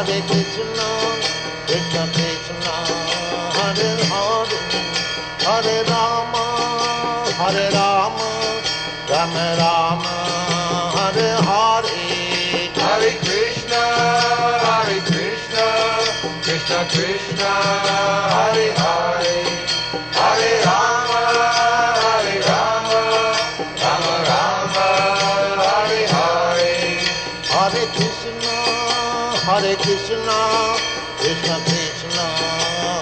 Hare Krishna, Krishna Krishna, Hare Hare, Hare Rama, Hare Rama, Rama Rama, Hare Hare. Hare Krishna, Krishna Krishna, Hare Hare, Hare Rama, Rama Rama, Hare Hare. Hare Krishna, Krishna Krishna,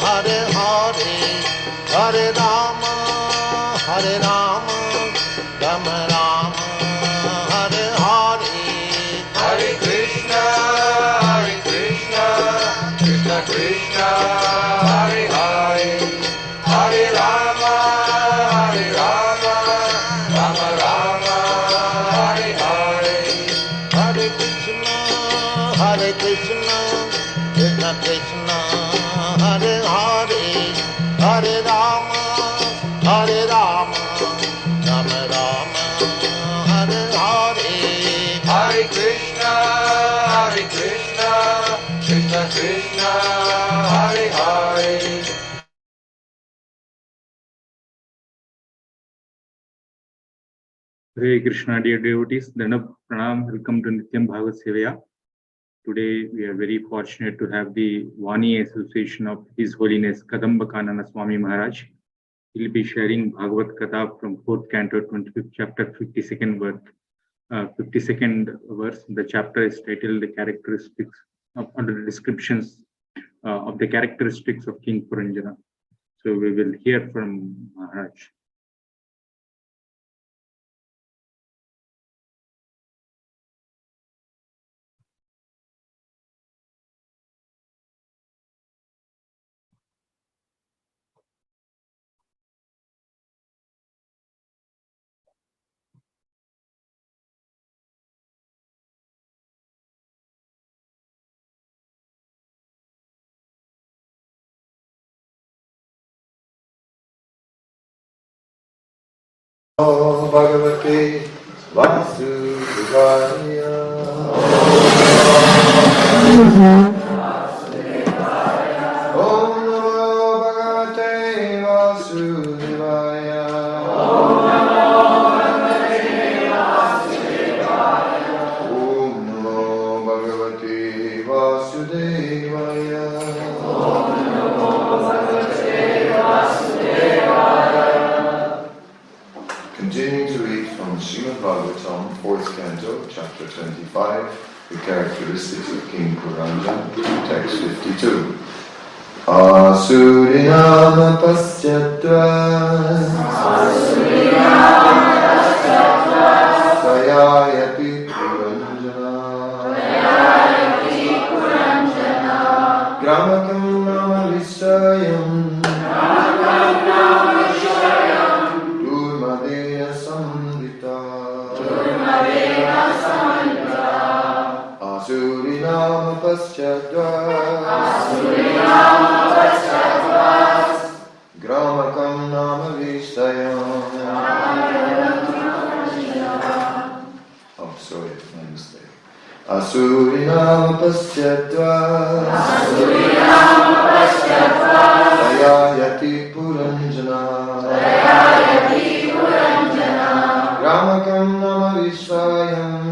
Hare Hare, Hare Rama, Rama Rama, Hare Hare. Hare Krishna, Krishna Krishna, Hare Hare, Hare Rama, Rama Rama, Hare Hare. Hare Krishna, Krishna Krishna, Hare Hare, Hare Rama, Rama Rama, Hare Hare. Hare Krishna, Krishna Krishna, Hare Hare. Hare Krishna, dear devotees, Dandavat Pranam, welcome to Nityam Bhagavad Sevaya. Today we are very fortunate to have the Vani Association of His Holiness Kadamba Kanana Swami Maharaj. He will be sharing Bhagavad Gita from 4th Canto, 25th chapter, 52nd verse. The chapter is titled The Characteristics under the descriptions of the characteristics of King Puranjana. So we will hear from Maharaj. Bhagavate Vasudevaya. Om Namo Bhagavate Vasudevaya. Om Namo Bhagavate Vasudevaya. Continuing to read from Srimad Bhagavatam, 4th Canto, chapter 25, the characteristics of King Puranjana, text 52. Asurinama pasyatva Sayayati Puranjana Gramakam nama visayam Asurinama pasyatva Gramakam nama visayam. Oh, sorry, my mistake. Asurinama pasyatva Sayayati Puranjana Gramakam nama visayam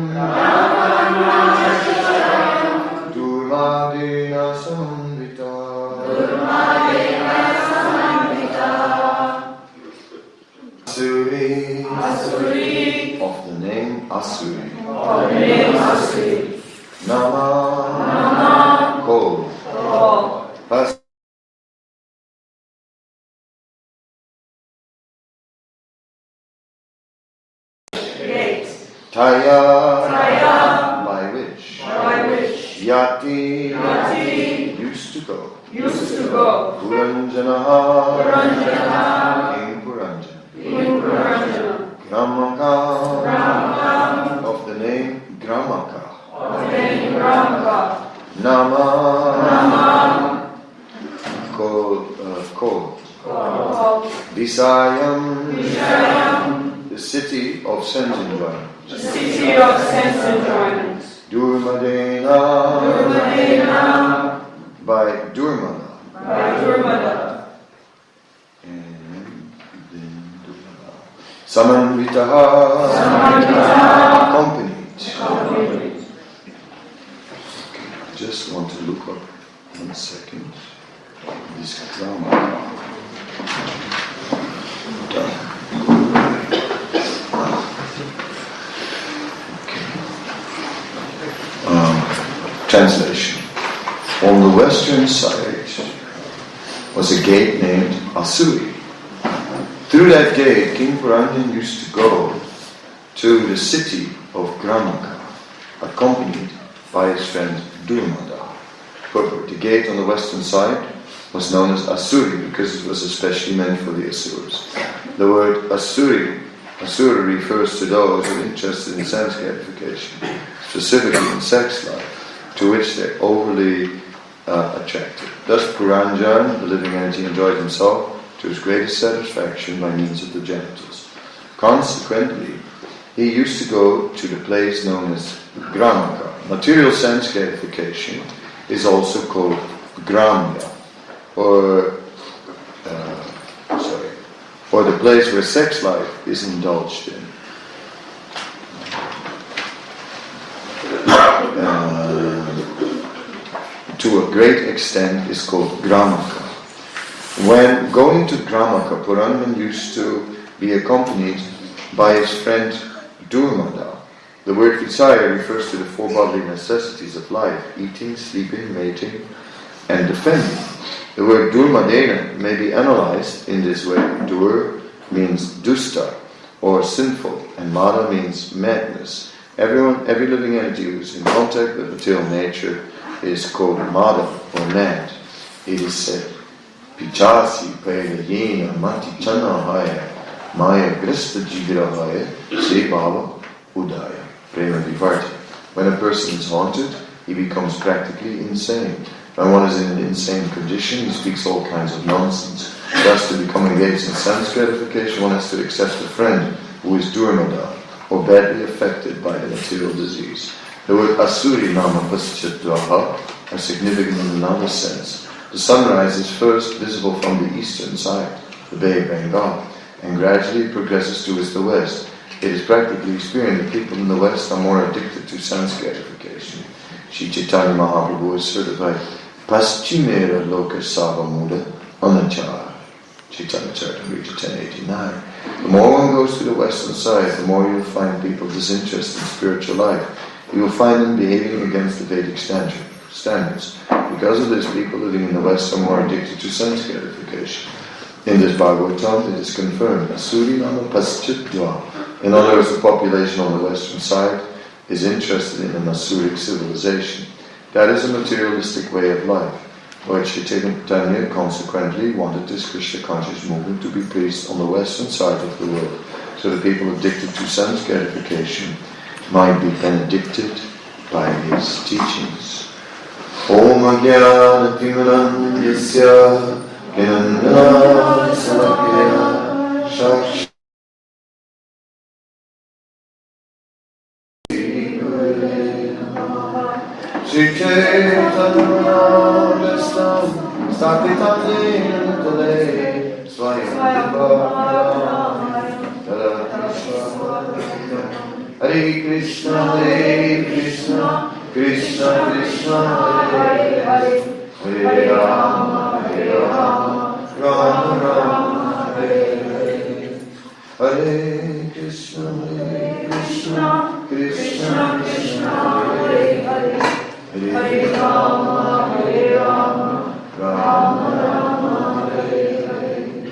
Durmadena samvita. Asuri, of the name Asuri. Nama, called. Taya, by which Yati, used to go. Puranjana, King Puranjana. Gramaka, of the name Gramaka. Nama, called. Visayam, the city of sense enjoyment. Durmadena, Samanvitaha, accompanied. I just want to look up 1 second. This grammar. Translation. On the western side was a gate named Asuri. Through that gate, King Puranjan used to go to the city of Gramaka, accompanied by his friend Durmada. The gate on the western side was known as Asuri because it was especially meant for the Asuras. The word Asura refers to those who are interested in sense gratification, specifically in sex life, to which they're overly attracted. Thus Puranjan, the living entity, enjoyed himself to his greatest satisfaction by means of the genitals. Consequently, he used to go to the place known as Gramaka. Material sense gratification is also called Gramya, or the place where sex life is indulged in. To a great extent is called Gramaka. When going to Gramaka, Puranjan used to be accompanied by his friend Durmada. The word Visaya refers to the 4 bodily necessities of life: eating, sleeping, mating, and defending. The word Durmadena may be analyzed in this way. Dur means dusta, or sinful, and Mada means madness. Every living entity who is in contact with material nature is called Mada, or mad. It is said, Pichasi Payayena Mati Chanahaya Maya Grista Jigrahaya Se Baba Udaya Prema Vivarti. When a person is haunted, he becomes practically insane. When one is in an insane condition, he speaks all kinds of nonsense. Thus, to become engaged in sense gratification, one has to accept a friend who is Durmada, or badly affected by the material disease. The word Asuri Nama Paschatvaha are significant in another sense. The sunrise is first visible from the eastern side, the Bay of Bengal, and gradually progresses towards the west. It is practically experienced that people in the west are more addicted to sense gratification. Sri Chaitanya Mahaprabhu is certified Paschimera Loka Savamuda Anachara. Chaitanya Charitamrita 1089. The more one goes to the western side, the more you'll find people disinterested in spiritual life. You will find them behaving against the Vedic standards. Because of this, people living in the West are more addicted to sense gratification. In this Bhagavata, it is confirmed, Asuri Nama Paschitva. In other words, the population on the western side is interested in an Asuric civilization. That is a materialistic way of life. Lord Chaitanya consequently wanted this Krishna conscious movement to be preached on the western side of the world, so that people addicted to sense gratification might be benedicted by his teachings. Om Ajnana Timirandasya Gnana Salakya Shakshi Shri Chaitanya Sthapitam Tale Swayam Hare Krishna, Krishna Krishna, Hare Hare, Hare Rama, Rama Rama, Hare Hare. Hare Krishna, Krishna Krishna, Hare Hare, Hare Rama, Rama Rama, Hare Hare.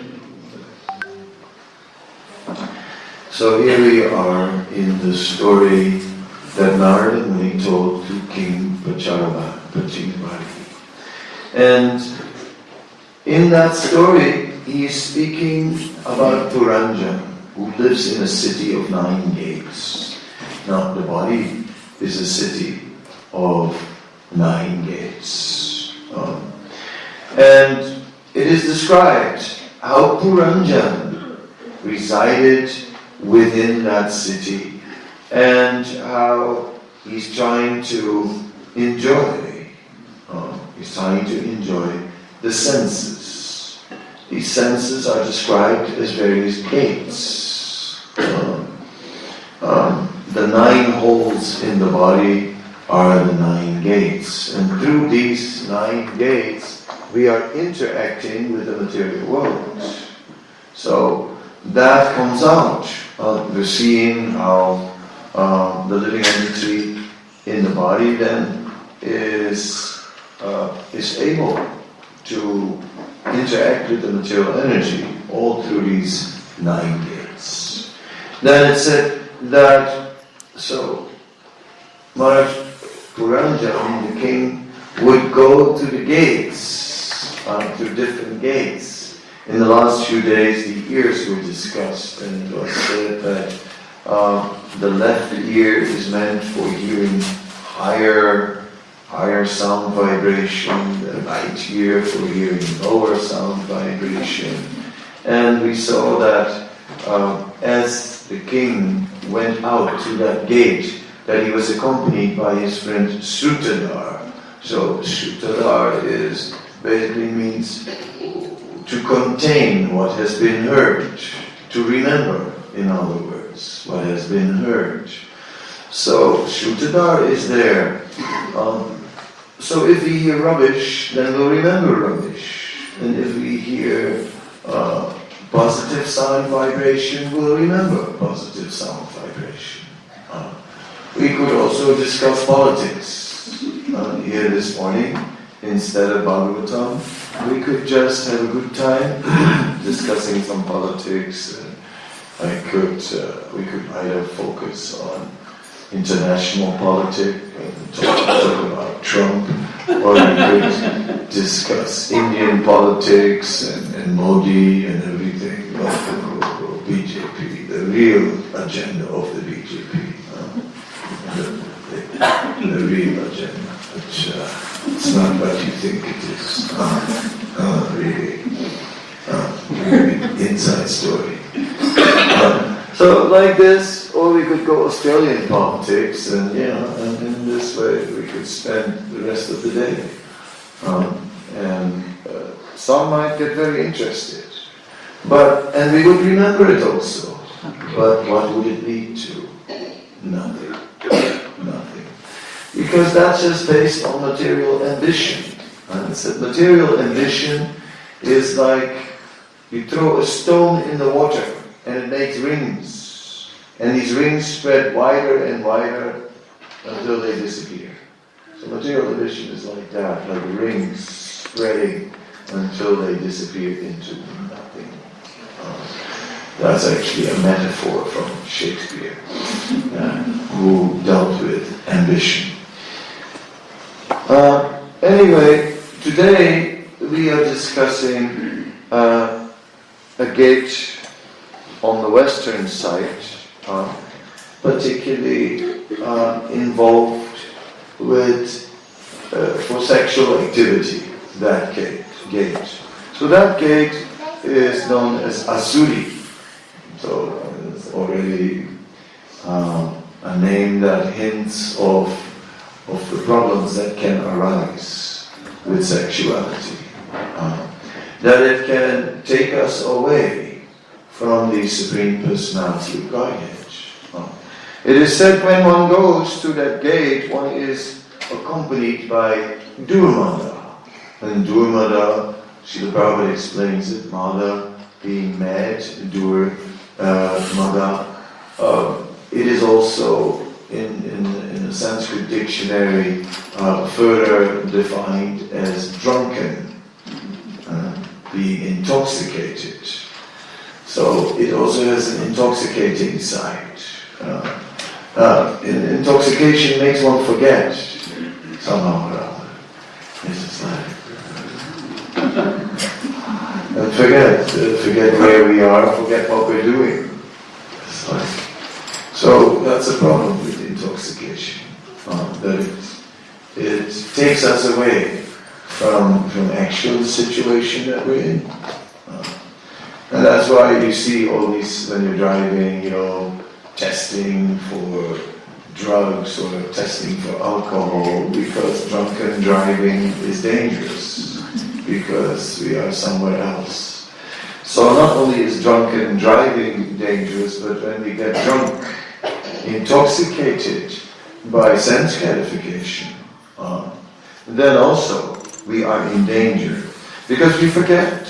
So here we are in the story that Narada Muni told to King Pacharavari. And in that story, he is speaking about Puranjan, who lives in a city of 9 gates. Now, the body is a city of 9 gates. And it is described how Puranjan resided within that city and how he's trying to enjoy the senses. These senses are described as various gates. holes in the body are the 9 gates. And through these 9 gates, we are interacting with the material world. So that comes out. We're seeing how the living entity in the body then is able to interact with the material energy all through these 9 gates. Then it said that, so Maharaj Puranjan, the king, would go to the gates, to different gates. In the last few days, the ears were discussed, and it was said that the left ear is meant for hearing higher sound vibration, the right ear for hearing lower sound vibration. And we saw that as the king went out to that gate, that he was accompanied by his friend Sutadhar. So Sutadhar basically means to contain what has been heard, to remember, in other words, what has been heard. So Sutadhar is there. So if we hear rubbish, then we'll remember rubbish. And if we hear positive sound vibration, we'll remember positive sound vibration. We could also discuss politics here this morning instead of Bhagavatam. We could just have a good time discussing some politics. We could either focus on international politics and talk about Trump, or we could discuss Indian politics and Modi and everything, BJP, the real agenda of the BJP. The real agenda, which it's not what you think it is. Really inside story. So like this, or we could go Australian politics, and in this way we could spend the rest of the day. Some might get very interested, and we would remember it also. But what would it lead to? Nothing. Nothing. Because that's just based on material ambition. And it's that material ambition is like you throw a stone in the water and it makes rings. And these rings spread wider and wider until they disappear. So material ambition is like that, like rings spreading until they disappear into nothing. That's actually a metaphor from Shakespeare, who dealt with ambition. Anyway, today we are discussing a gate on the western side, particularly involved with for sexual activity. That gate. So that gate is known as Asuri. So it's already a name that hints of the problems that can arise with sexuality. That it can take us away from the Supreme Personality of Godhead. It is said when one goes to that gate, one is accompanied by Durmada. And Durmada, Srila Prabhupada explains it, Mada being mad, Mada. It is also in the Sanskrit dictionary further defined as drunken, being intoxicated. So it also has an intoxicating side. Intoxication makes one forget somehow or other. It's just like and forget where we are, forget what we're doing. It's like, so that's a problem with intoxication, that it takes us away from actual situation that we're in. And that's why you see all these, when you're driving, testing for drugs or testing for alcohol, because drunken driving is dangerous, because we are somewhere else. So not only is drunken driving dangerous, but when we get drunk, intoxicated by sense gratification, then also we are in danger. Because we forget.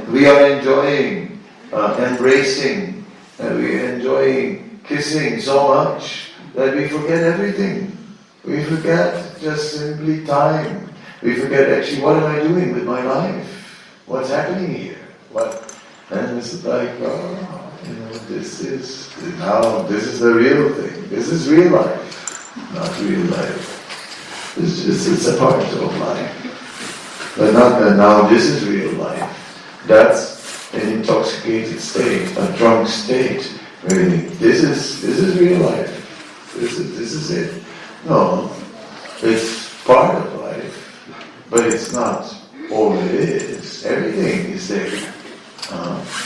We are enjoying, embracing, we are enjoying kissing so much that we forget everything. We forget just simply time. We forget actually what am I doing with my life? What's happening here? And it's like, this is the real thing. This is real life, not real life. It's a part of life. But not that now this is real life. That's an intoxicated state, a drunk state. Really, this is real life. This is it. No, it's part of life, but it's not all it is. Everything is there.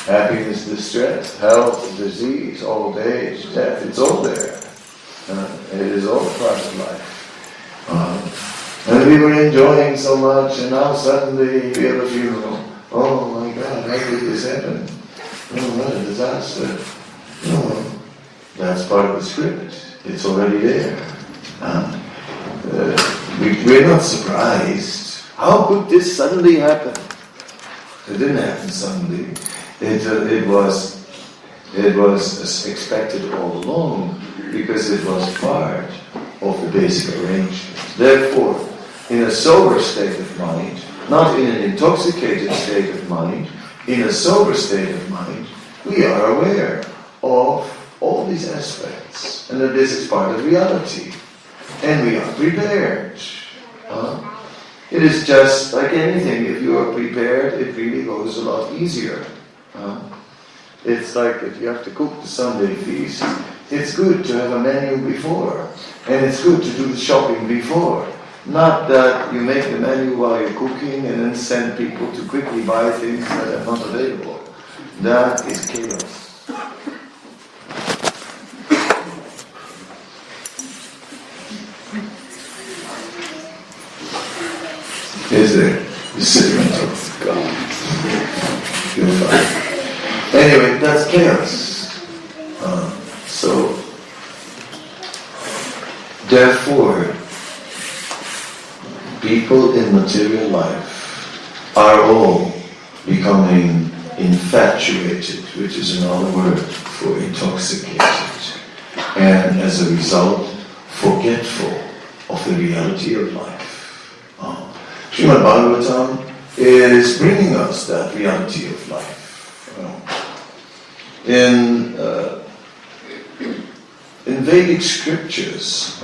Happiness, distress, health, disease, old age, death, it's all there. It is all part of life. And we were enjoying so much, and now suddenly we have a funeral. Oh my God, how did this happen? Oh, what a disaster. No, that's part of the script. It's already there. We're not surprised. How could this suddenly happen? It didn't happen suddenly. It was expected all along because it was part of the basic arrangement. Therefore, in a sober state of mind, not in an intoxicated state of mind, in a sober state of mind, we are aware of all these aspects and that this is part of reality. And we are prepared. It is just like anything, if you are prepared, it really goes a lot easier. It's like if you have to cook the Sunday feast, it's good to have a menu before, and it's good to do the shopping before. Not that you make the menu while you're cooking and then send people to quickly buy things that are not available. That is chaos. Is there? You're sitting on top of God. You're fine. Anyway, that's chaos. So, therefore, people in material life are all becoming infatuated, which is another word for intoxicated, and as a result, forgetful of the reality of life. Srimad Bhagavatam is bringing us that reality of life. In Vedic scriptures,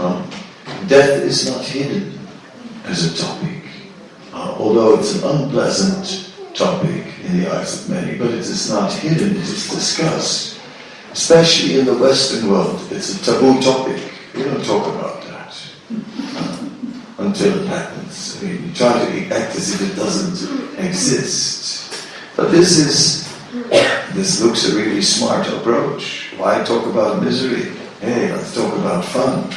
death is not hidden as a topic, although it's an unpleasant topic in the eyes of many, but it is not hidden, it is discussed. Especially in the Western world, it's a taboo topic. We don't talk about that until it happens. I mean, we try to act as if it doesn't exist. But this looks a really smart approach. Why talk about misery? Hey, let's talk about fun.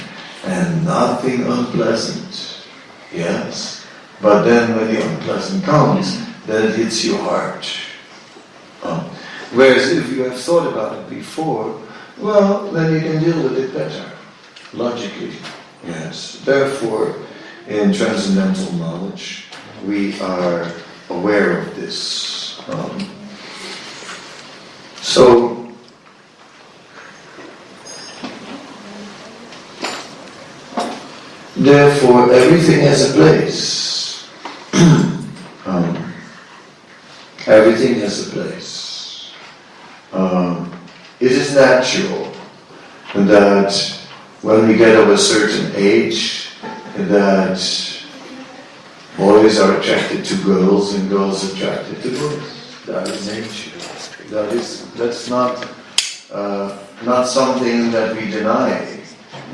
And nothing unpleasant. Yes? But then when the unpleasant comes, then it hits your heart. Whereas if you have thought about it before, well, then you can deal with it better. Logically. Yes. Therefore, in transcendental knowledge, we are aware of this. So, therefore, everything has a place. Everything has a place. It is natural that when we get of a certain age, that boys are attracted to girls and girls are attracted to boys. That is nature. That's not something that we deny,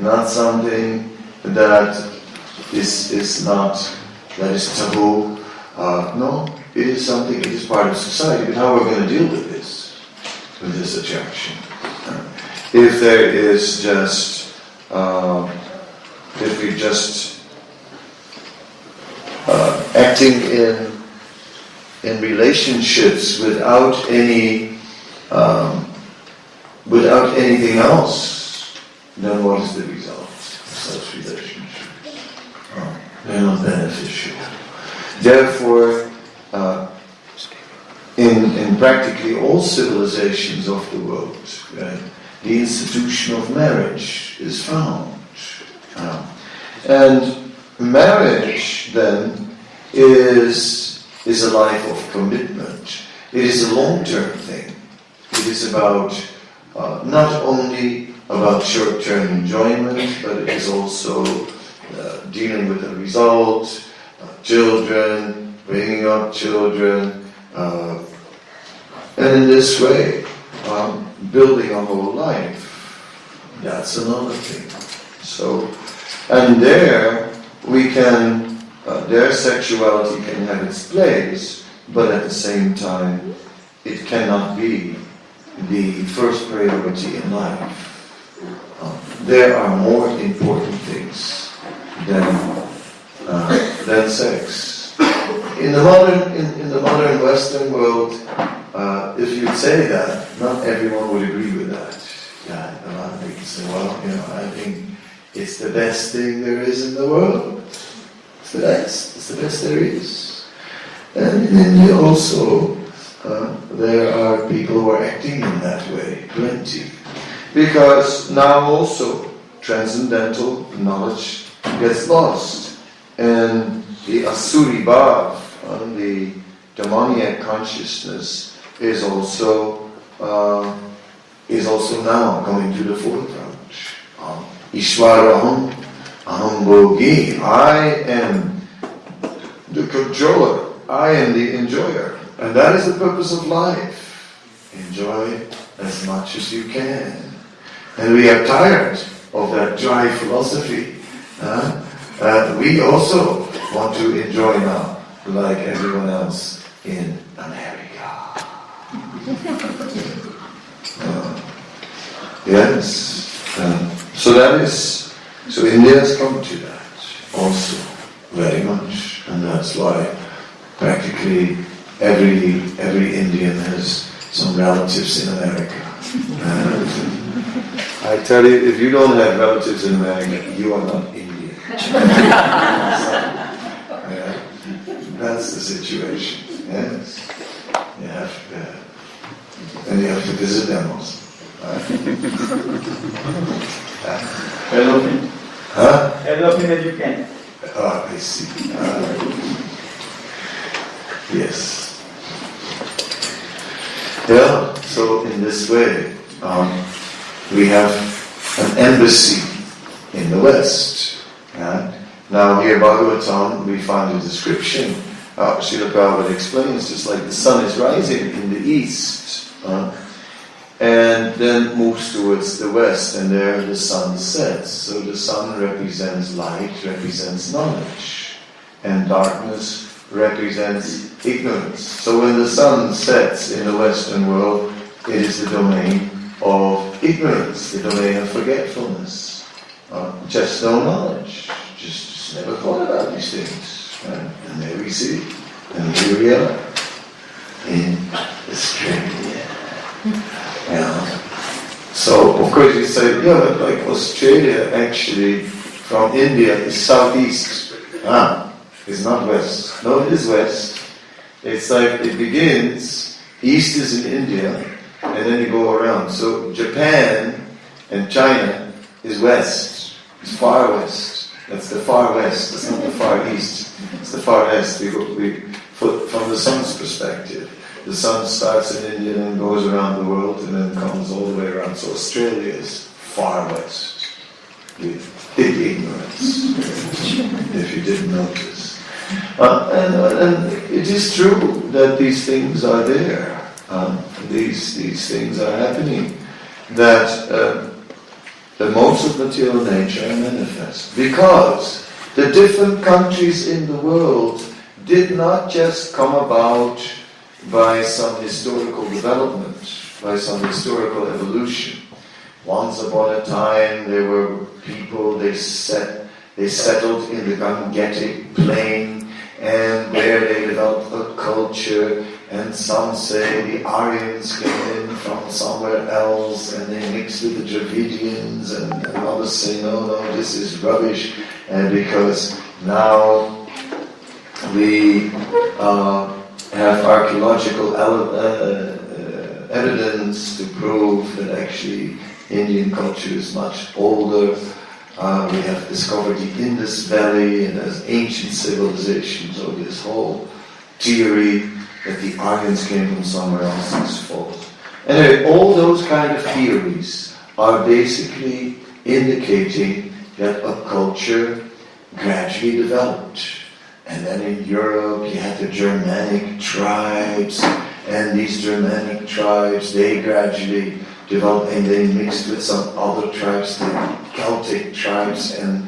not something that is taboo. No, it is something. It is part of society. But how are we going to deal with this attraction? If there is just if we just acting in relationships without anything else, then what is the result of such relationships? They're not beneficial. Therefore, in practically all civilizations of the world, the institution of marriage is found. And marriage then is a life of commitment. It is a long-term thing. It is about not only about short-term enjoyment, but it is also dealing with the result, children, bringing up children, and in this way, building a whole life. That's another thing. So, and there we can, their sexuality can have its place, but at the same time, it cannot be the first priority in life. There are more important things than sex. In the modern Western world, if you'd say that, not everyone would agree with that. Yeah, a lot of people say, well, I think it's the best thing there is in the world. It's the best there is. And in India also, there are people who are acting in that way, plenty. Because now also transcendental knowledge gets lost, and the Asuri Bhav, the demoniac consciousness, is also now coming to the forefront. Ishwaraham aham bhogi, I am the controller, I am the enjoyer, and that is the purpose of life. Enjoy as much as you can. And we are tired of that dry philosophy. We also want to enjoy now, like everyone else in America. Yes. So India has come to that also very much, and that's why practically every Indian has some relatives in America. I tell you, if you don't have relatives in America, you are not Indian. That's the situation. Yes. And you have to visit them also. Developing. Huh? Developing as you can. I see. Yes. Yeah, so in this way, we have an embassy in the West. Now here Bhagavatam, we find a description. Srila Prabhupada explains, just like the sun is rising in the east, and then moves towards the west, and there the sun sets. So the sun represents light, represents knowledge, and darkness represents ignorance. So when the sun sets in the Western world, it is the domain of ignorance, the domain of forgetfulness, just no knowledge, just never thought about these things. Right? And there we see, and here we are in Australia. So of course you say, yeah, but like Australia actually from India is southeast. It's not west. No, it is west. It's like it begins, east is in India, and then you go around. So Japan and China is west. It's far west. That's the far west. It's not the far east. It's the far west. From the sun's perspective. The sun starts in India and goes around the world and then comes all the way around. So Australia is far west. With big ignorance, if you didn't notice. And it is true that these things are there. These things are happening. That the modes of material nature are manifest. Because the different countries in the world did not just come about by some historical development, by some historical evolution. Once upon a time there were people, they settled in the Gangetic plain, and there they developed a culture, And some say the Aryans came in from somewhere else and they mixed with the Dravidians, and others say, no, this is rubbish, and because now we have archaeological evidence to prove that actually Indian culture is much older. We have discovered the Indus Valley and there's ancient civilization, so this whole theory that the Aryans came from somewhere else is false. Anyway, all those kind of theories are basically indicating that a culture gradually developed. And then in Europe you had the Germanic tribes, and these Germanic tribes, they gradually developed and they mixed with some other tribes, the Celtic tribes, and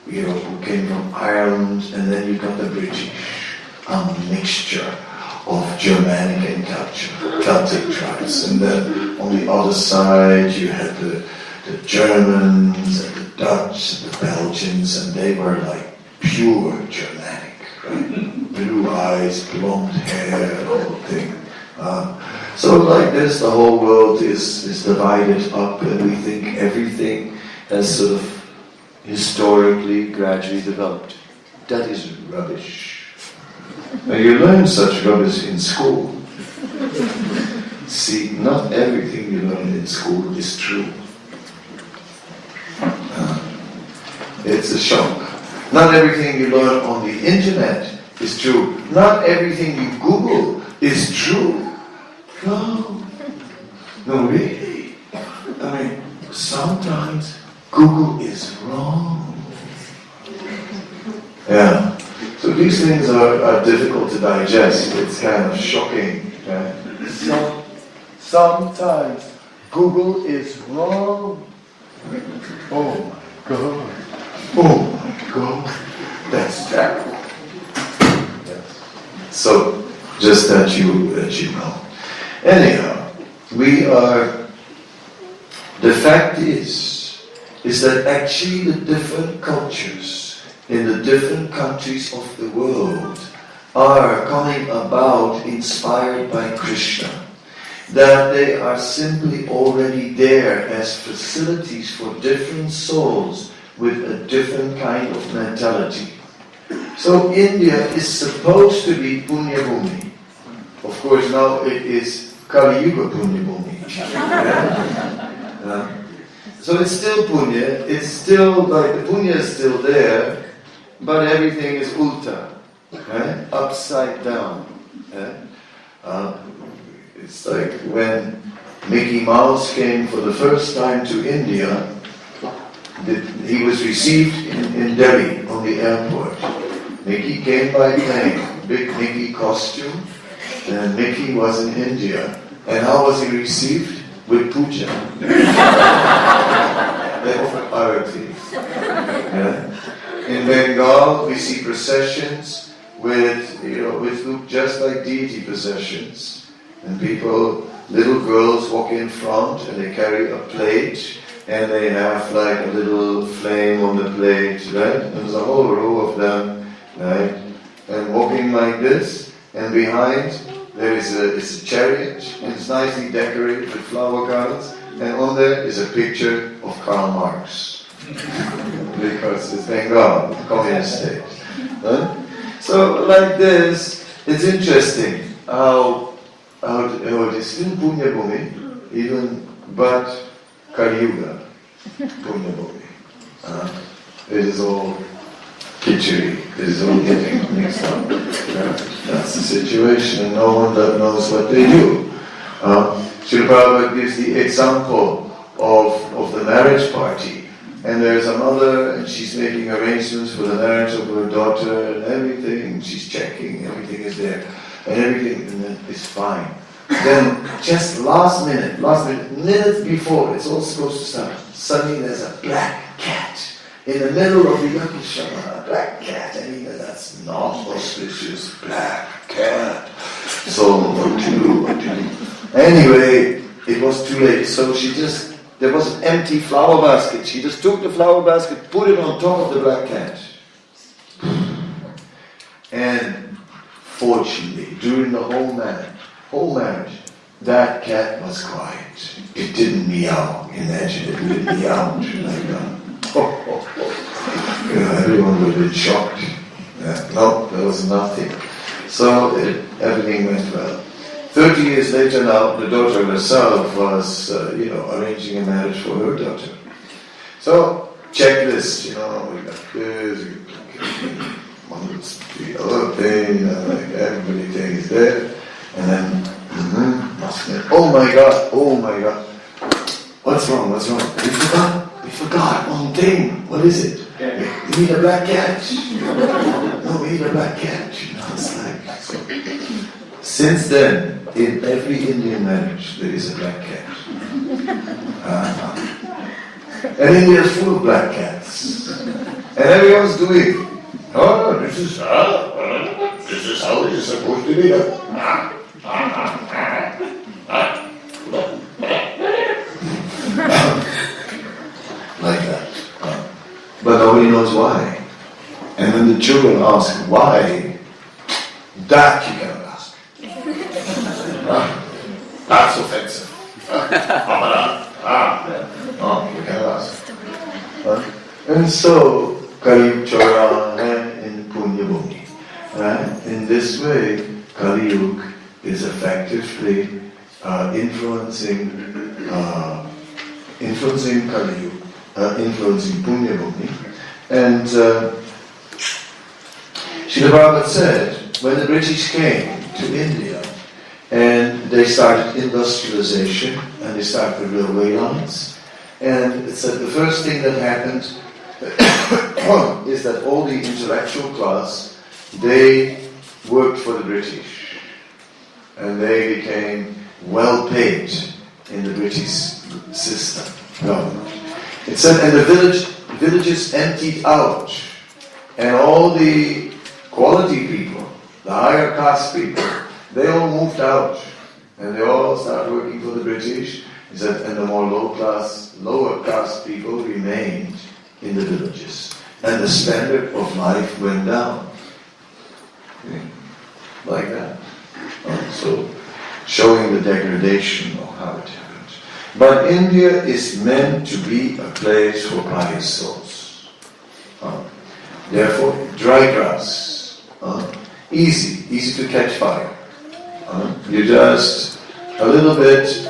who came from Ireland, and then you got the British, a mixture of Germanic and Celtic tribes. And then on the other side you had the Germans and the Dutch and the Belgians, and they were like pure Germanic, right? Blue eyes, blonde hair, the whole thing. So like this, the whole world is divided up, and we think everything has sort of historically, gradually developed. That is rubbish. Now you learn such rubbish in school. See, not everything you learn in school is true. It's a shock. Not everything you learn on the internet is true. Not everything you Google is true. No, really. I mean, sometimes Google is wrong. Yeah. So these things are difficult to digest. It's kind of shocking. Right? Sometimes Google is wrong. Oh my God. Oh my God. That's terrible. Yes. So just that you know. Anyhow, the fact is that actually the different cultures in the different countries of the world are coming about inspired by Krishna. That they are simply already there as facilities for different souls with a different kind of mentality. So India is supposed to be Punya Bhumi. Of course now it is Kali Yuga Punya Bhumi. So it's still Punya, it's still like the Punya is still there, but everything is ulta, right? Upside down. It's like when Mickey Mouse came for the first time to India, he was received in Delhi on the airport. Mickey came by plane, big Mickey costume, and Mickey was in India. And how was he received? With puja. They offered arati. In Bengal, we see processions which look just like deity processions. And little girls walk in front and they carry a plate and they have like a little flame on the plate, right? And there's a whole row of them, right? And walking like this, and behind there is a chariot, and it's nicely decorated with flower gardens, and on there is a picture of Karl Marx. Because it's Bengal, the communist state. Right? So like this, it's interesting how it is still Punya Bhumi, but Kali Yuga, Punya Bhumi. It is all kitchery, it is all getting mixed up. That's the situation, and no one knows what they do. Srila Prabhupada gives the example of the marriage party. And there's a mother, and she's making arrangements for the marriage of her daughter, and everything, she's checking, everything is there, and everything is fine. Then, just last minute, minutes before it's all supposed to start, suddenly there's a black cat in the middle of the Yakishama, a black cat, and that's not auspicious, black cat. So, what to do? Anyway, it was too late, so there was an empty flower basket. She just took the flower basket, put it on top of the black cat. And fortunately, during the whole marriage, whole marriage. That cat was quiet. It didn't meow. Imagine it would meow like that. Everyone would have been shocked. No, there was nothing. So everything went well. 30 years later now, the daughter herself was, arranging a marriage for her daughter. So, checklist, we got this, the other thing, everything is there. And then, oh my God. What's wrong? We forgot one thing. What is it? You need a black cat. No, we need a black cat. It's like, so. Since then, in every Indian marriage, there is a black cat. And India is full of black cats. And everyone's doing, this is how it is supposed to be done. Like that. But nobody knows why. And when the children ask why, that you cannot ask. That's offensive. You cannot ask. And so, Kali Chora in Punya Bhumi. In this way, Kali Yuga is effectively influencing Kali Yuga, influencing Punya Bhumi. And Srila Bhagavata said, when the British came to India and they started industrialization and they started the railway lines, and it said the first thing that happened is that all the intellectual class, they worked for the British and they became well paid in the British system, government. It said, and the villages emptied out, and all the quality people, the higher caste people, they all moved out, and they all started working for the British. He said, and the more lower caste people remained in the villages, and the standard of life went down, like that. So, showing the degradation of how it happened. But India is meant to be a place for pious souls. Therefore, dry grass, easy to catch fire. You just a little bit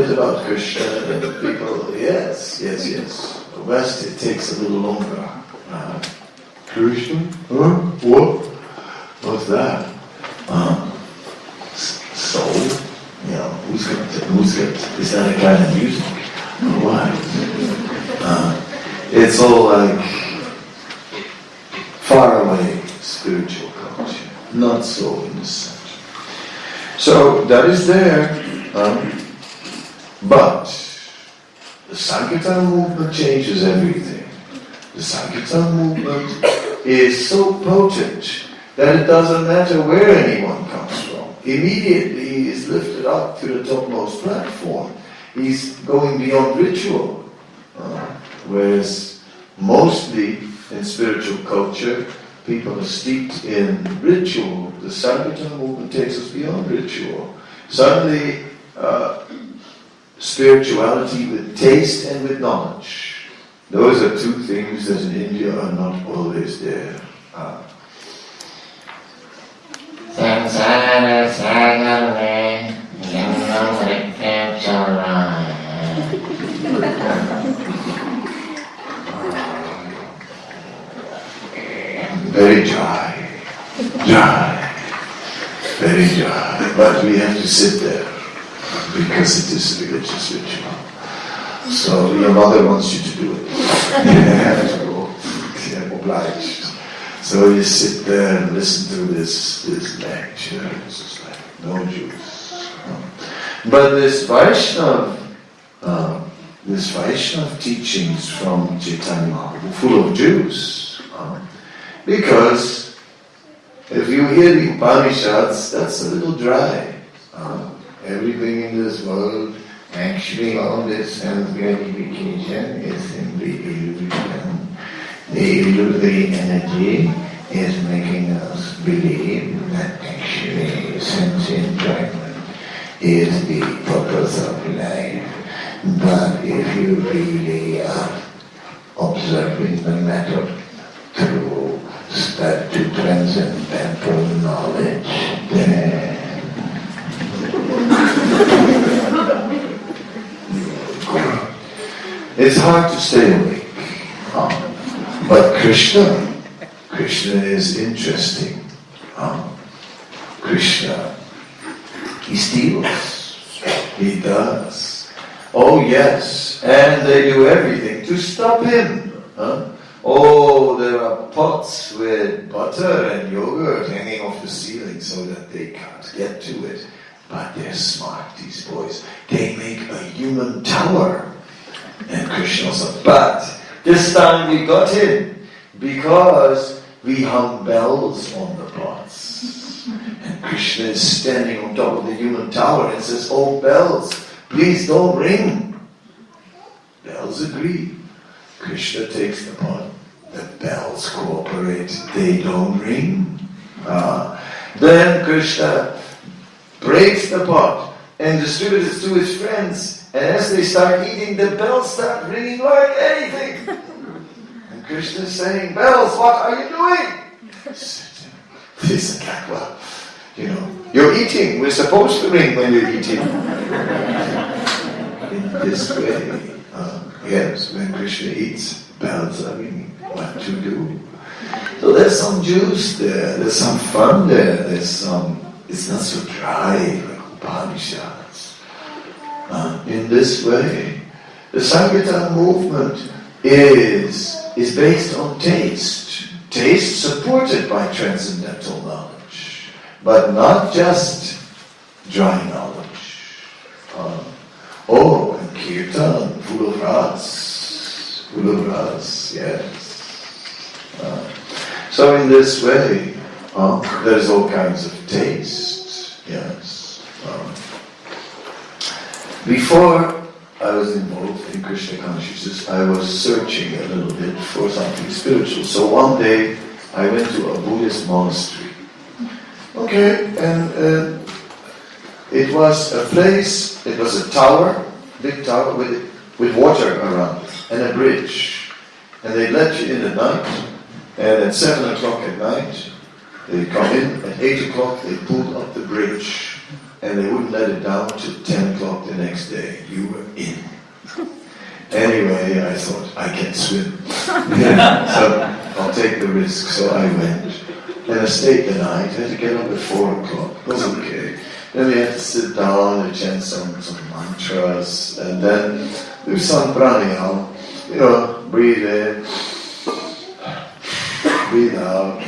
about Krishna, and the people, yes. The West, it takes a little longer. Krishna? What? What's that? Soul? Who's got, is that a kind of music? Or what? It's all like far away spiritual culture, not so in the center. So that is there, but the Sankirtan movement changes everything. The Sankirtan movement is so potent that it doesn't matter where anyone comes from. Immediately he is lifted up to the topmost platform. He's going beyond ritual. Whereas mostly in spiritual culture, people are steeped in ritual. The Sankirtan movement takes us beyond ritual. Suddenly, spirituality with taste and with knowledge. Those are two things that in India are not always there. Samsara sagare yamna Very dry, very dry. But we have to sit there because it is a religious ritual. So your mother wants you to do it. You have to go. You're obliged. So you sit there and listen to this lecture. It's just like no juice. But this Vaishnav teachings from Chaitanya Mahaprabhu, full of juice. Because if you hear the Upanishads, that's a little dry. Everything in this world, actually all this self-gratification is simply illusion. The illusory energy is making us believe that actually sense enjoyment is the purpose of life. But if you really are observing the matter through start to transcendental knowledge, then it's hard to stay awake. But Krishna is interesting. Krishna, he steals. He does. Oh yes, and they do everything to stop him. Oh, there are pots with butter and yogurt hanging off the ceiling so that they can't get to it. But they're smart, these boys. They make a human tower. And Krishna said, but this time we got him because we hung bells on the pots. And Krishna is standing on top of the human tower and says, oh bells, please don't ring. Bells agree. Krishna takes the pot. The bells cooperate. They don't ring. Then Krishna breaks the pot and distributes it to his friends. And as they start eating, the bells start ringing like anything. And Krishna is saying, bells, what are you doing? This is like, well, you're eating. We're supposed to ring when you're eating. In this way, yes, when Krishna eats, bells are ringing. What to do? So there's some juice there, there's some fun there, it's not so dry like Upanishads. In this way, the Sankirtan movement is based on taste supported by transcendental knowledge, but not just dry knowledge. And Kirtan, full of ras, yes. So in this way, there's all kinds of taste, yes. Before I was involved in Krishna consciousness, I was searching a little bit for something spiritual. So one day, I went to a Buddhist monastery. Okay, and it was a place, it was a tower, big tower with water around it, and a bridge. And they let you in at night, and at 7 o'clock at night, they come in, at 8 o'clock they pulled up the bridge, and they wouldn't let it down till 10 o'clock the next day. You were in. Anyway, I thought, I can swim. So I'll take the risk, so I went. And I stayed the night, I had to get up at 4 o'clock, it was okay. Then we had to sit down and chant some mantras, and then do some pranayama. Breathe in, breathe out.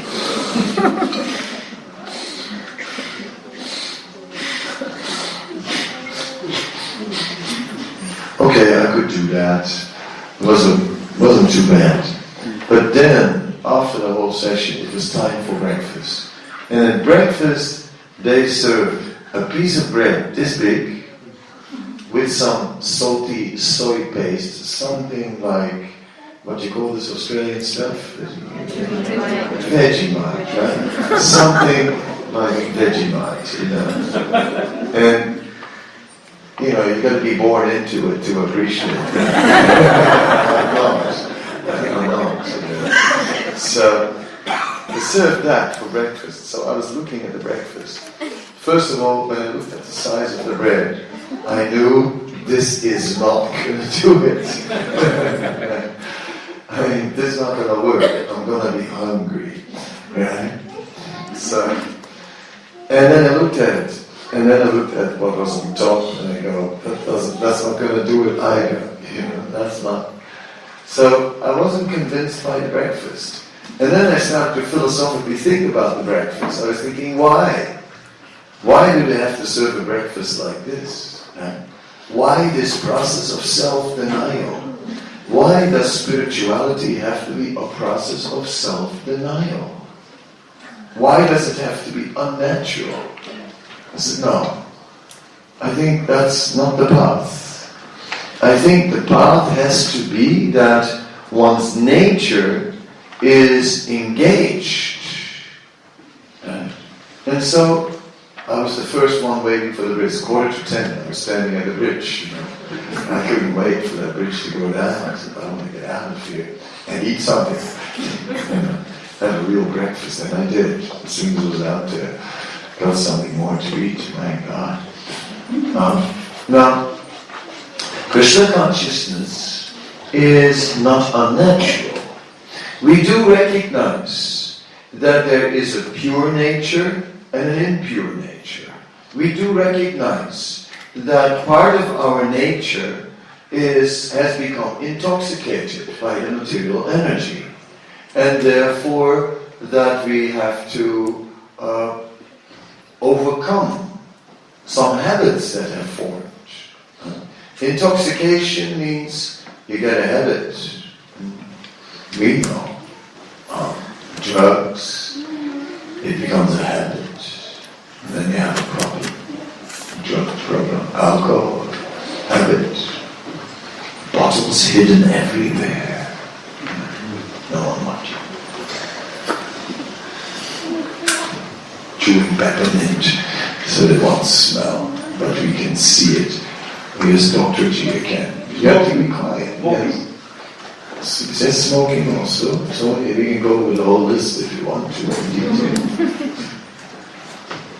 Okay, I could do that. Wasn't too bad. But then, after the whole session, it was time for breakfast. And at breakfast, they served a piece of bread this big with some salty soy paste, something like, what do you call this Australian stuff? Vegemite, right? Something like Vegemite, And, you've got to be born into it to appreciate it. I'm not. So, they served that for breakfast. So I was looking at the breakfast. First of all, when I looked at the size of the bread, I knew this is not going to do it. This is not going to work. I'm going to be hungry, right? So, and then I looked at it, and then I looked at what was on top, and I go, that's not going to do it either. That's not. So I wasn't convinced by the breakfast. And then I started to philosophically think about the breakfast. I was thinking, why? Why do they have to serve a breakfast like this? Right? Why this process of self-denial? Why does spirituality have to be a process of self-denial? Why does it have to be unnatural? I said, no. I think that's not the path. I think the path has to be that one's nature is engaged And so I was the first one waiting for the bridge. 9:45, I was standing at the bridge, I couldn't wait for that bridge to go down. I said, I want to get out of here and eat something. Have a real breakfast, and I did. As soon as I was out there, got something more to eat, my God. Now, Krishna consciousness is not unnatural. We do recognize that there is a pure nature and an impure nature. We do recognize that part of our nature has become intoxicated by the material energy, and therefore that we have to overcome some habits that have formed. Intoxication means you get a habit. We know. Drugs, it becomes a habit. And then you have a problem. Drug problem. Alcohol, habit. Bottles hidden everywhere. No one watching. Chewing peppermint so they won't smell, but we can see it. Here's Dr. G again. You have to be quiet. Yes. It says smoking also, so we can go with all this if you want to in detail.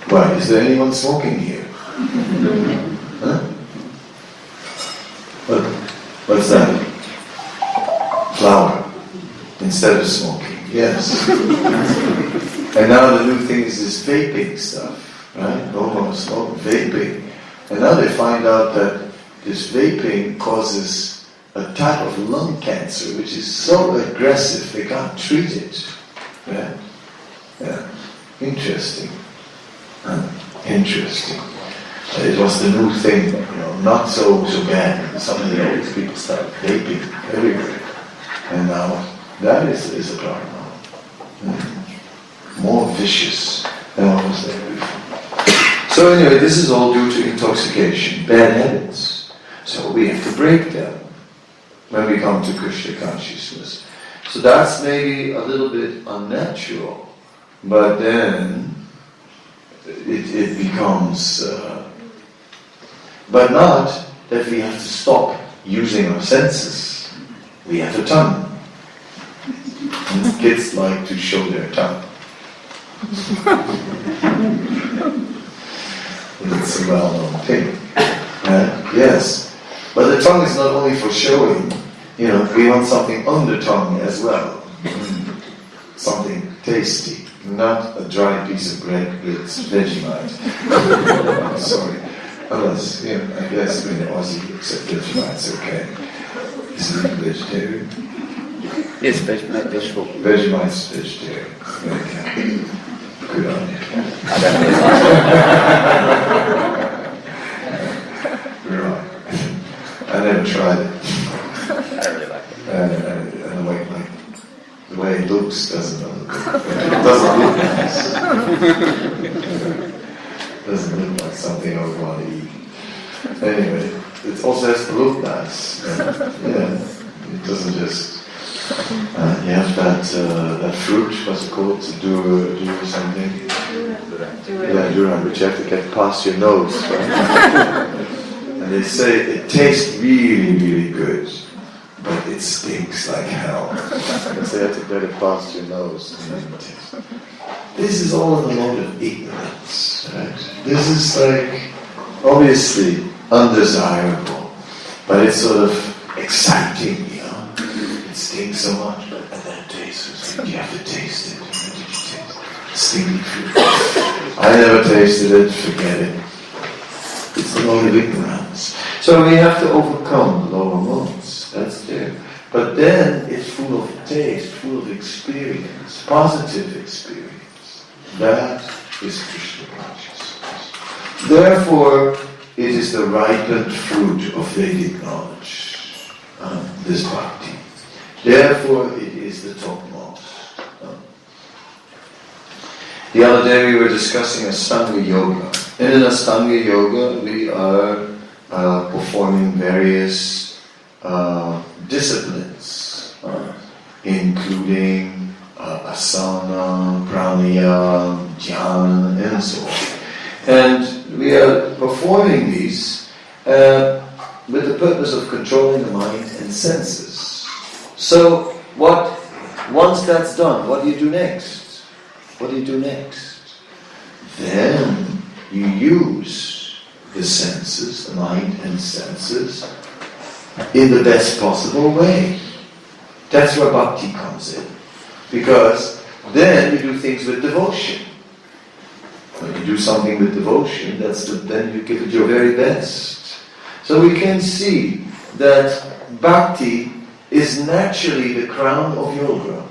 Why, is there anyone smoking here? Huh? What's that? Flower instead of smoking, yes. And now the new thing is this vaping stuff, right? No more smoking, vaping. And now they find out that this vaping causes a type of lung cancer which is so aggressive they can't treat it. Yeah? Yeah. Interesting. Interesting. It was the new thing, not so bad. Suddenly all these people start vaping everywhere. And now that is a problem. More vicious than what was there before. So anyway, this is all due to intoxication, bad habits. So we have to break them when we come to Krishna consciousness. So that's maybe a little bit unnatural, but then it becomes, but not that we have to stop using our senses. We have a tongue. And kids like to show their tongue. It's a well-known thing. Yes. But the tongue is not only for showing, we want something on the tongue as well. Something tasty, not a dry piece of bread with Vegemite. Sorry. Unless, I guess when Aussie accept Vegemite's okay. Is it vegetarian? Yes, vegetable. Vegemite's vegetarian. Okay. Good on you. I don't know. Right. I never tried it. I don't really like it. And the way it looks doesn't look nice. Doesn't look like something I would want to eat. Anyway, it also has to look nice. It doesn't just. You have that fruit, what's it called? Do something. Durian, which you have to get past your nose, right? And they say it tastes really, really good, but it stinks like hell. Because they have to get it past your nose. This is all in the mode of ignorance, right? This is obviously undesirable, but it's sort of exciting, It stinks so much, and then it tastes so good. You have to taste it. What did you taste? Stinky fruit. I never tasted it, forget it. It's the mode of ignorance. So we have to overcome the lower modes. That's there. But then it's full of taste, full of experience, positive experience. That is Krishna consciousness. Therefore, it is the ripened fruit of Vedic knowledge, this bhakti. Therefore, it is the topmost. The other day we were discussing Astanga Yoga. And in Astanga Yoga, we are performing various disciplines, including asana, pranayama, dhyana, and so on. And we are performing these with the purpose of controlling the mind and senses. So, once that's done, what do you do next? What do you do next? Then you use the senses, the mind and senses, in the best possible way. That's where bhakti comes in. Because then you do things with devotion. When you do something with devotion, then you give it your very best. So we can see that bhakti is naturally the crown of yoga.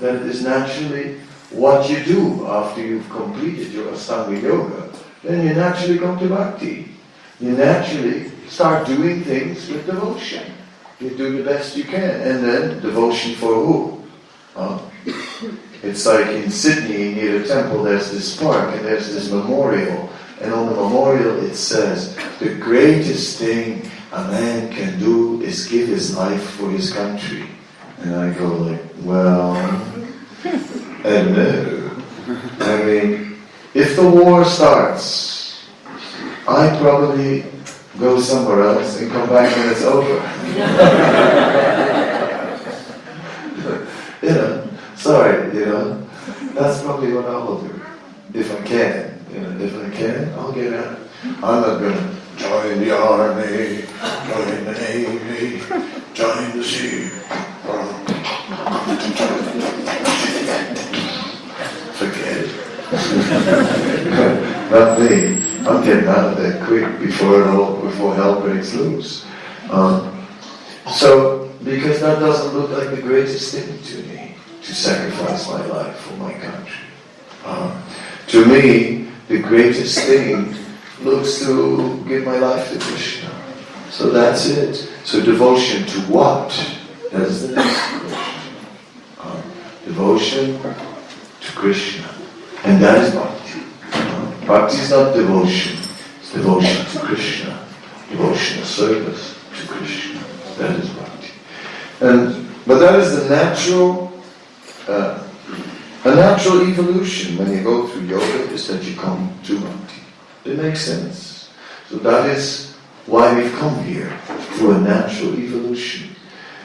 That is naturally what you do after you've completed your Astanga yoga. Then you naturally come to bhakti. You naturally start doing things with devotion. You do the best you can. And then devotion for who? It's like in Sydney, near the temple, there's this park and there's this memorial. And on the memorial it says, the greatest thing a man can do is give his life for his country. And I go like, well, I don't know. I mean, if the war starts, I probably go somewhere else and come back when it's over. Sorry, that's probably what I will do. If I can, if I can, I'll get out. I'm not going to join the army, join the navy, join the sea. Forget it. Not me. I'm getting out of there quick before hell breaks loose. So, because that doesn't look like the greatest thing to me, to sacrifice my life for my country. To me, the greatest thing looks to give my life to Krishna. So that's it. So devotion to what? That is the next question. Devotion to Krishna. And that is bhakti. Bhakti is not devotion. It's devotion to Krishna. Devotion of service to Krishna. That is bhakti. But that is the natural a natural evolution when you go through yoga, is that you come to bhakti. It makes sense. So that is why we've come here, through a natural evolution.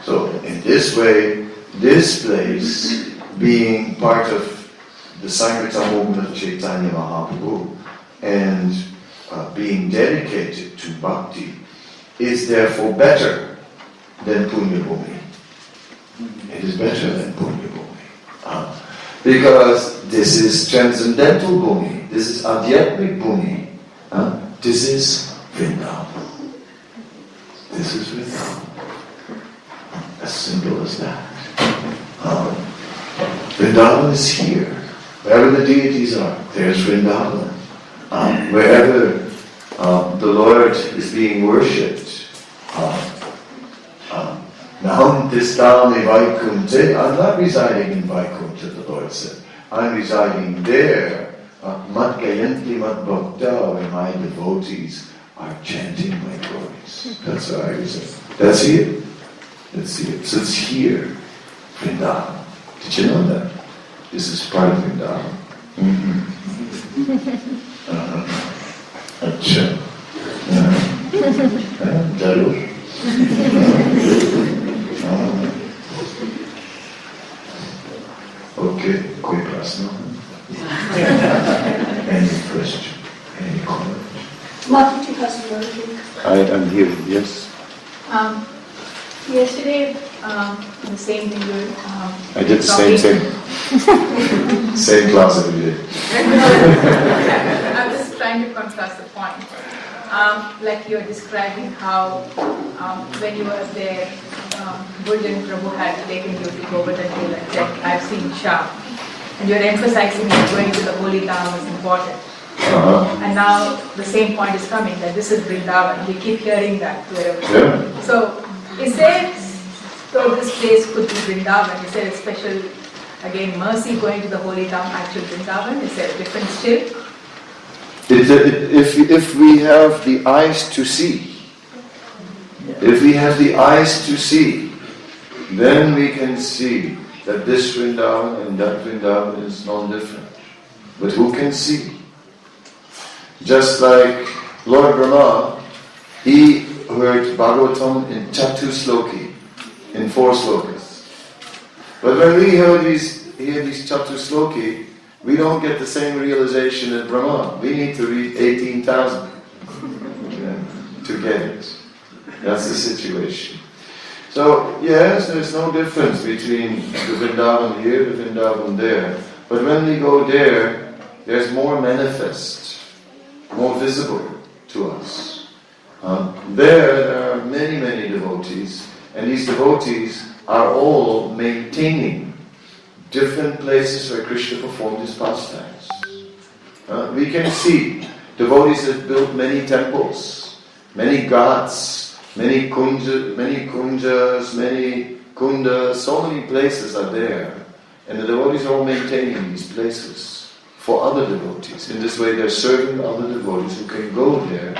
So in this way, this place, being part of the Sankirtan movement of Chaitanya Mahaprabhu and being dedicated to bhakti, is therefore better than Punya Bhumi. It is better than Punya Bhumi. Because this is transcendental Bhumi, this is Adhyatmic Bhumi, this is Vrindavan. This is Vrindavan. As simple as that. Vrindavan is here. Wherever the deities are, there's Vrindavan. Wherever the Lord is being worshipped, Naham Tistami Vaikunte, I'm not residing in Vaikuntha, the Lord said. I'm residing there. Mat Gayanti Mat Bhakta, where my devotees are chanting my glories. That's where I reside. That's here. That's here. So it's here. Vrindavan. Did you know that? This is part of Vrindavan. Acha. Jarur. Okay, कोई प्रश्न? Any question? Any comment? I am here, yes. Yesterday, the same thing you I did the same thing. Same class every day. I'm just trying to contrast the point. Like you're describing how when you were there, Buljan Prabhu had taken you to Govardhan Hill and said, I've seen Sham. And you're emphasizing that going to the holy town is important. And now the same point is coming, that this is Vrindavan. We keep hearing that wherever. Yeah. So, is there, so this place could be Vrindavan, is there a special, again, mercy going to the holy town, actual Vrindavan? Is there a difference still? If we have the eyes to see, if we have the eyes to see, then we can see that this Vrindavan and that Vrindavan is non-different. but who can see? Just like Lord Brahma, he heard Bhagavatam in Chatu Sloki, in 4 slokas. But when we hear these Chatu Sloki, we don't get the same realization as Brahma. We need to read 18,000 to get it. That's the situation. So, yes, there's no difference between the Vrindavan here, the Vrindavan there. But when we go there, there's more manifest, more visible to us. There are many, many devotees, and these devotees are all maintaining different places where Krishna performed his pastimes. We can see devotees have built many temples, many ghats, many kunjas, many kundas, so many places are there. And the devotees are all maintaining these places for other devotees. In this way they're serving other devotees who can go there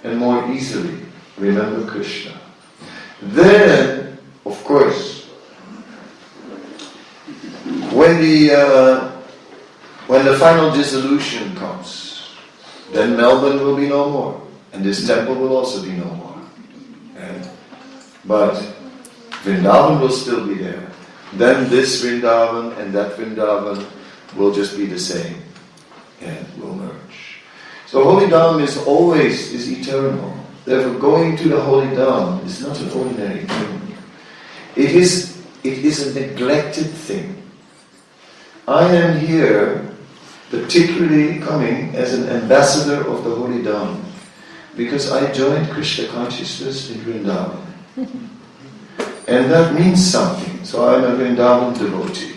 and more easily remember Krishna. Then, of course, when the final dissolution comes, then Melbourne will be no more, and this temple will also be no more. But Vrindavan will still be there. Then this Vrindavan and that Vrindavan will just be the same and will merge. So Holy Dham is eternal. Therefore going to the Holy Dham is not an ordinary thing. It is a neglected thing. I am here particularly coming as an ambassador of the Holy Dham because I joined Krishna consciousness in Vrindavan. And that means something. So I'm a Vrindavan devotee.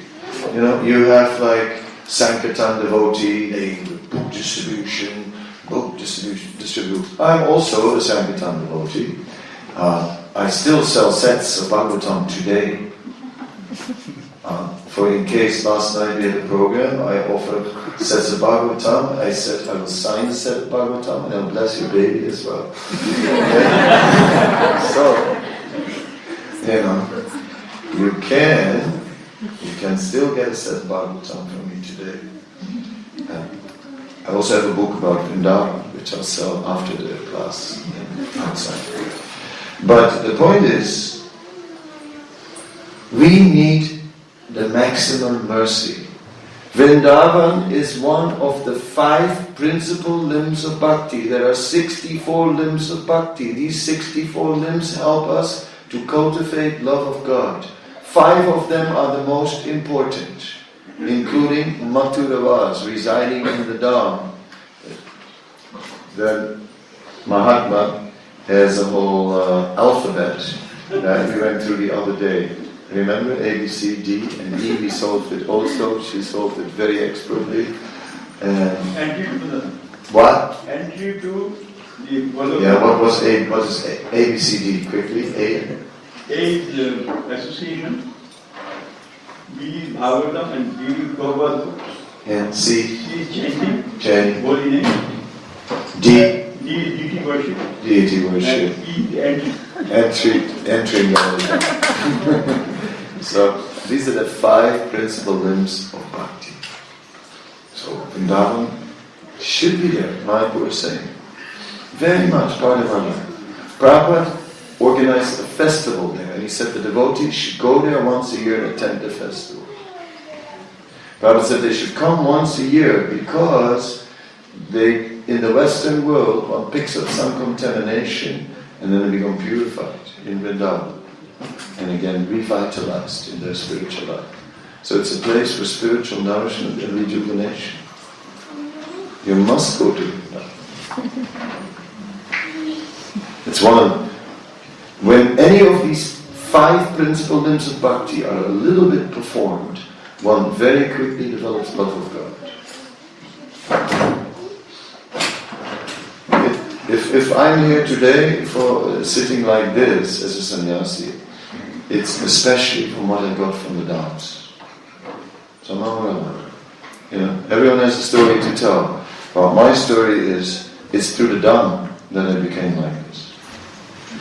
You have like Sankirtan devotee, they do book distribution. I'm also a Sankirtan devotee. I still sell sets of Bhagavatam today. For in case last night we had a program, I offered sets of Bhagavatam. I said I will sign a set of Bhagavatam and I'll bless your baby as well. So, you can still get a set of Bhagavatam from me today. I also have a book about Vrindavan, which I'll sell after the class outside. But the point is, we need the maximum mercy. Vrindavan is one of the 5 principal limbs of bhakti. There are 64 limbs of bhakti. These 64 limbs help us to cultivate love of God. 5 of them are the most important, including Mathuravas, residing in the Dham. The Mahatma has a whole alphabet that we went through the other day. Remember, A, B, C, D, and E, we solved it also. She solved it very expertly. Entry to the... What? Entry to the... What was A? What is A, B, C, D? Quickly, A. A is association, B is Bhagavatam, and D is Bhagavata. And C? C is chanting. Holy name. D? D is deity worship. Deity worship. And E is Entering the Holy Dham. So, these are the 5 principal limbs of bhakti. So, Vrindavan should be there, Mayapur is saying. Very much part of our life. Prabhupada organized a festival there, and he said the devotees should go there once a year and attend the festival. Prabhupada said they should come once a year because in the Western world, one picks up some contamination and then they become purified in Vrindavan and again revitalized in their spiritual life. So it's a place for spiritual nourishment and rejuvenation. You must go to Vrindavan. It's when any of these 5 principal limbs of bhakti are a little bit performed, one very quickly develops love of God. If I'm here today for sitting like this as a sannyasi, it's especially from what I got from the dance. Somehow or another. Everyone has a story to tell. Well, my story is, it's through the Dham that I became like this.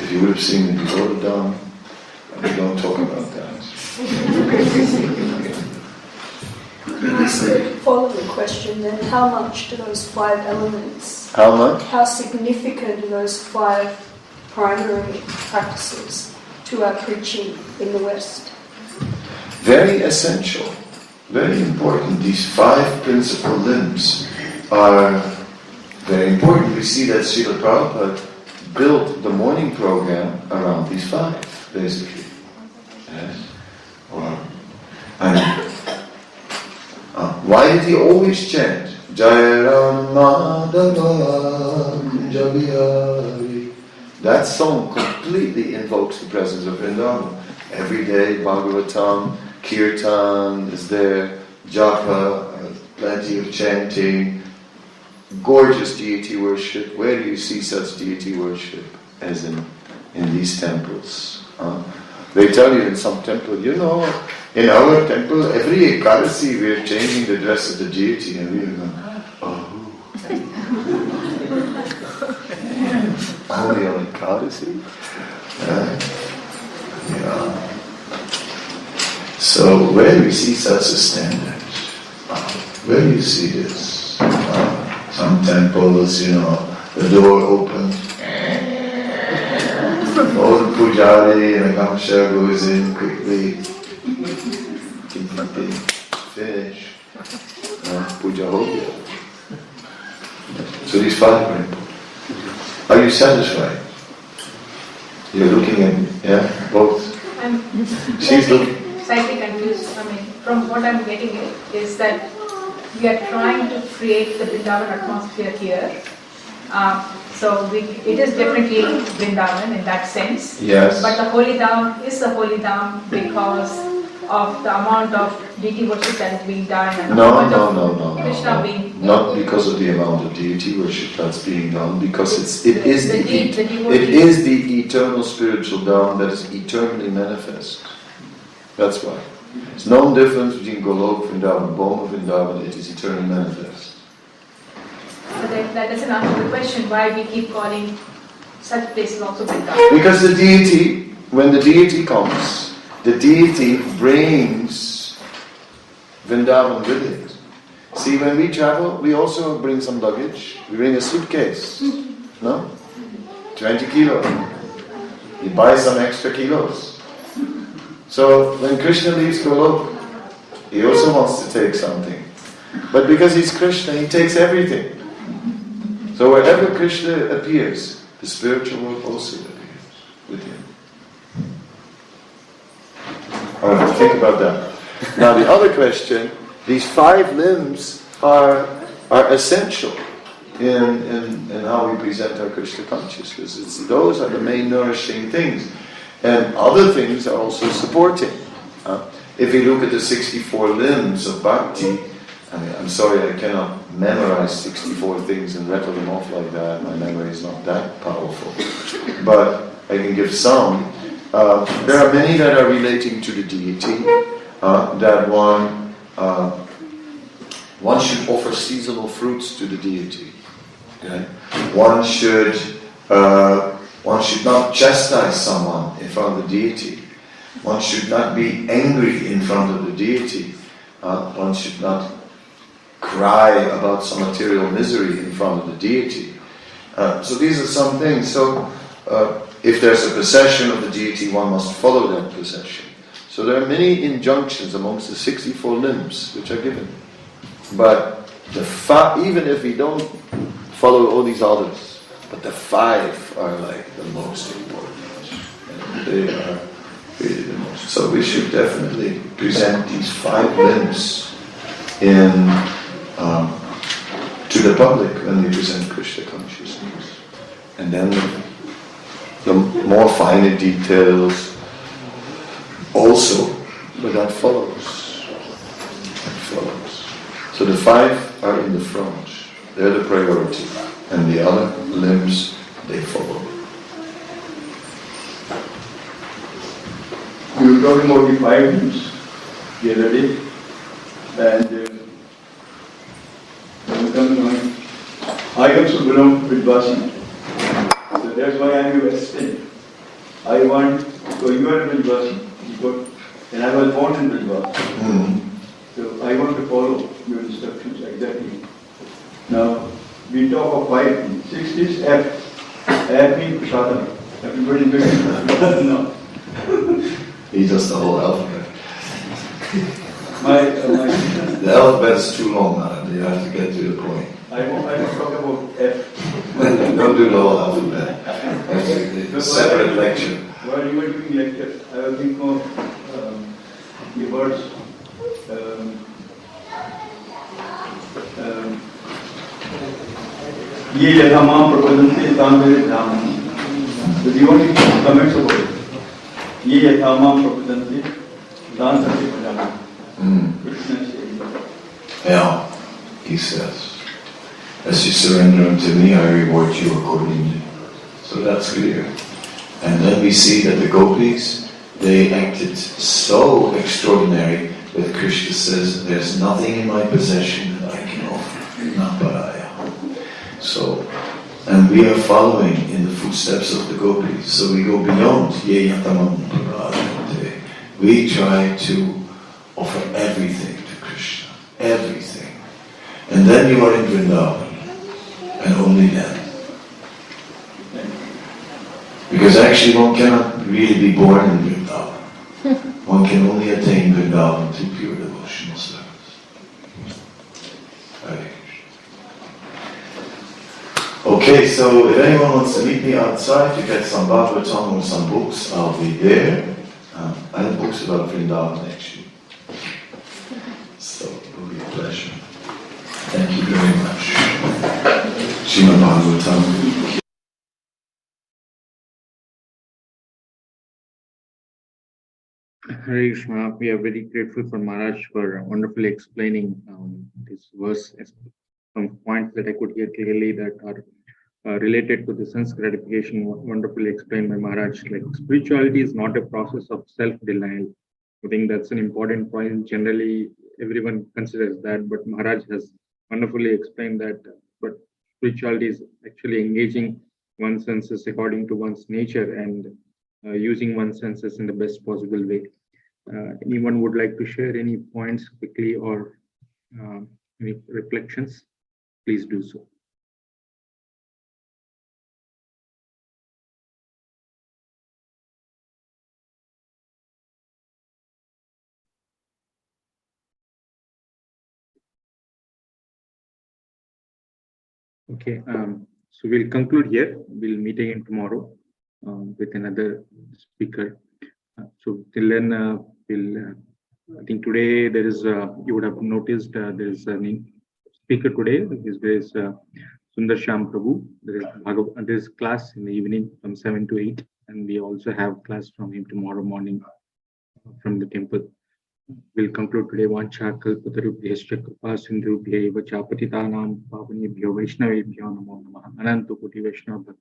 If you would have seen me before the Dham, we don't talk about that. follow-up question then, how much do those 5 elements, How much? how significant are those 5 primary practices to our preaching in the West? Very essential, very important. These 5 principal limbs are very important. We see that Srila Prabhupada built the morning program around these 5, basically. Yes. Why did he always chant Jai Ram Madhava Kunjabihari? That song completely invokes the presence of Vrindavan. Every day, Bhagavatam, Kirtan is there, Japa, plenty of chanting, gorgeous deity worship. Where do you see such deity worship as in these temples? They tell you in some temple, in our temple, every Ekadasi we are changing the dress of the deity, and we are going, oh. Only on Ekadasi? So where do we see such a standard? Where do you see this? Some temples, the door opened. Old Pujari and a Gamsha goes in quickly. Finish. Puja ho gaya. So these 5 are important. Are you satisfied? You're looking at, both. She's looking. Slightly confused. From what I'm getting is that we are trying to create the Vrindavan atmosphere here. So it is definitely Vrindavan in that sense. Yes. But the Holy Dham is the Holy Dham because of the amount of deity worship that is being done. And No. Krishna being... Not because of the amount of deity worship that's being done, because it is the eternal spiritual Dham that is eternally manifest. That's why. There's no difference between Golok Vrindavan, Boma Vrindavan, it is eternally manifest. But that doesn't answer the question why we keep calling such places also Vrindavan. Because the deity, when the deity comes, the deity brings Vrindavan with it. See, when we travel, we also bring some luggage. We bring a suitcase, no? 20 kilos. You buy some extra kilos. So when Krishna leaves Golok, he also wants to take something. But because he's Krishna, he takes everything. So wherever Krishna appears, the spiritual world also appears with him. Alright, think about that. Now the other question, these 5 limbs are essential in how we present our Krishna consciousness. Those are the main nourishing things. And other things are also supporting. If you look at the 64 limbs of Bhakti, I'm sorry I cannot memorize 64 things and rattle them off like that. My memory is not that powerful. But I can give some. There are many that are relating to the deity. That one should offer seasonal fruits to the deity. Okay? One should not chastise someone in front of the deity. One should not be angry in front of the deity. One should not cry about some material misery in front of the deity. So these are some things. So if there's a procession of the deity, one must follow that procession. So there are many injunctions amongst the 64 limbs which are given. But even if we don't follow all these others, but the 5 are like the most important. And they are really the most. So we should definitely present these 5 limbs to the public when we present Krishna consciousness. And then the more finer details also, but that follows. So the 5 are in the front. They're the priority. And the other limbs, they follow. We were talking about the 5 limbs the other day. And I also belong to Vidvasi. So that's why I am a Western. So you are a Vidvasi. And I was born in Vidvasi. So I want to follow your instruction. exactly. Now, we talk of 5 P. 6 is F. F means Prasadana. Everybody doesn't know. He does the whole alphabet. The The alphabet is too long, man. You have to get to the point. I won't talk about F. Don't do the whole alphabet. That's a separate lecture. While you were doing lecture, I was thinking of the words Ye yathamam prapadanti tamvere dham. So do you want to give comments about it? Ye yathamam prapadanti tamvere dham. Yeah, he says, as you surrender unto me, I reward you accordingly. So that's clear. And then we see that the gopis, they acted so extraordinary that Krishna says, there's nothing in my possession that I can offer, naparaya. So, and we are following in the footsteps of the gopis. So we go beyond ye yatamam prapadante. We try to offer everything to Krishna, everything. And then you are in Vrindavan, and only then. Because actually one cannot really be born in Vrindavan. One can only attain Vrindavan through pure devotional service. Hare Krishna. Okay, so if anyone wants to meet me outside to get some Bhagavatam or some books, I'll be there. I have books about Vrindavan actually. So it will be a pleasure. Thank you very much. Srimad Bhagavatam. Hare Krishna, we are very grateful for Maharaj for wonderfully explaining this verse. Some points that I could hear clearly that are related to the sense gratification, wonderfully explained by Maharaj. Like spirituality is not a process of self-denial. I think that's an important point. Generally, everyone considers that, but Maharaj has wonderfully explained that. But spirituality is actually engaging one's senses according to one's nature and using one's senses in the best possible way. Anyone would like to share any points quickly or any reflections? Please do so. Okay, so we'll conclude here. We'll meet again tomorrow with another speaker. So till then, I think today there is, you would have noticed there is a speaker today. His name is Sundar Sham Prabhu. There is class in the evening from 7 to 8, and we also have class from him tomorrow morning from the temple. We'll conclude today. Vancha kalpatarubhyascha kripa sindhubhya eva cha patitanam pavanebhyo vaishnavebhyo namo namah. Ananta koti Vaishnava